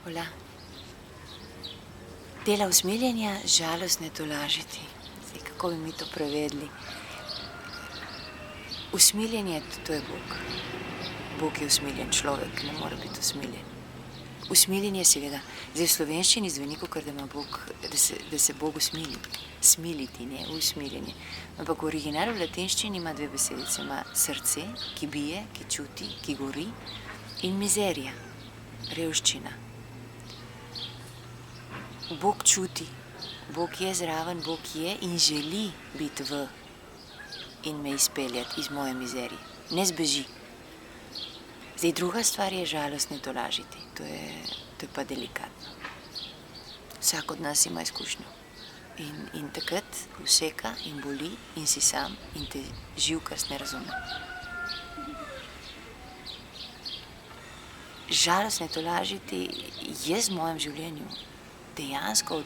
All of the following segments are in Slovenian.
Hola. Dela usmiljenja, žalost ne tolažiti. Zdaj, kako bi mi to prevedli? Usmiljenje, to je Bog. Bog je usmiljen, človek ne more biti usmiljen. Usmiljenje seveda. Zdaj v slovenščini zveni, kakor da ima Bog, da se Bog usmili. Smiliti, ne, usmiljenje. Ampak v originalu v latinščini ima dve besedice. Ima srce, ki bije, ki čuti, ki gori, in mizerija, revščina. Bog čuti, Bog je zraven, Bog je in želi biti v in me izpeljati iz moje mizerije. Ne zbeži. Zdaj, druga stvar je žalost ne tolažiti. To je pa delikatno. Vsak od nas ima izkušnjo. In takrat useka in boli in si sam in te živkast ne razume. Žalost ne tolažiti je v mojem življenju dejansko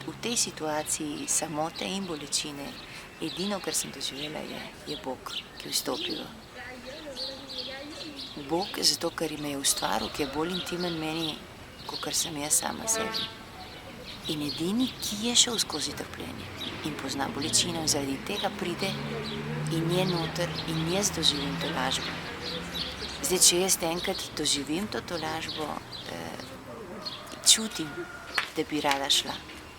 v tej situaciji samote in bolečine edino, kar sem doživela, je Bog, ki vstopi v. Bog, zato ker me je ustvaril, ki je bolj intimen meni, kakor sem jaz sama sebi. In edini, ki je šel skozi trpljenje in pozna bolečino in zaradi tega pride in je noter in jaz doživim tolažbo. Zdaj, če jaz enkrat doživim to tolažbo, čutim, da bi rada šla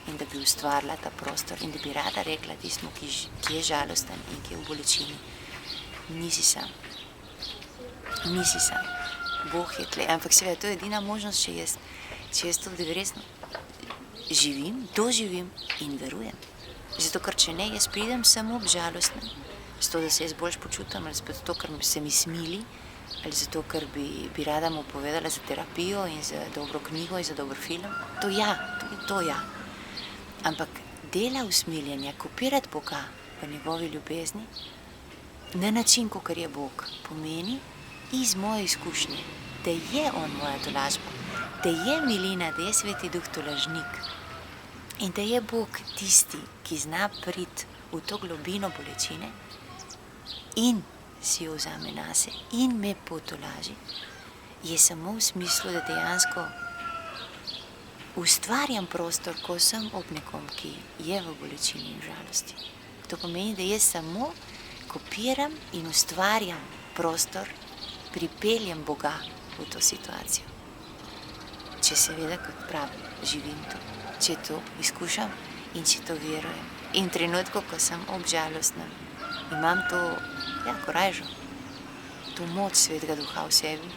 in da bi ustvarila ta prostor in da bi rada rekla tistmu, ki je žalosten in ki je v bolečini, nisi sam. Nisi sam. Bog je tle. Ampak seveda, to je edina možnost, če jaz to resno živim, doživim in verujem. Zato, ker če ne, jaz pridem samo obžalostna, zato, da se jaz boljš počutim, ali zato, ker se mi smili, ali zato, ker bi rada mu povedala za terapijo in za dobro knjigo in za dober film. To ja, to ja. Ampak dela usmiljenja, kopirati Boga v njegovi ljubezni, na način, kakor je Bog, pomeni iz moje izkušnje, da je on moja tolažba, da je milina, da je Sveti Duh tolažnik in da je Bog tisti, ki zna priti v to globino bolečine in si jo vzame nase in me potolaži, je samo v smislu, da dejansko ustvarjam prostor, ko sem ob nekom, ki je v bolečini in žalosti. To pomeni, da jaz samo kopiram in ustvarjam prostor, pripeljem Boga v to situacijo. Če seveda, kot pravim, živim to, če to izkušam in če to verujem. In v trenutku, ko sem obžalostna, imam to, korajžo, to moč Svetega Duha v sebi,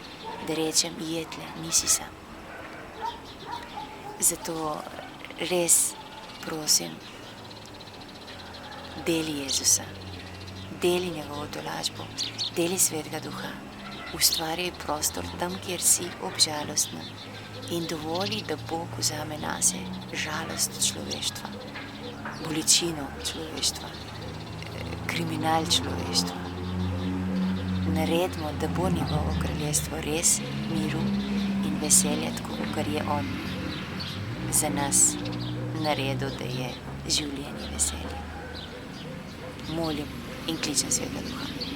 da rečem, jetle, nisi sam. Zato res prosim, deli Jezusa, deli njegovo tolažbo, deli Svetega Duha, ustvarjaj prostor tam, kjer si obžalostna in dovoli, da Bog vzame nase žalost človeštva, bolečino človeštva, kriminal človeštva. Naredimo, da bo njegovo kraljestvo res miru in veselje, tako kar je on za nas naredil, da je življenje veselje. Molim in kličem Svetega Duha.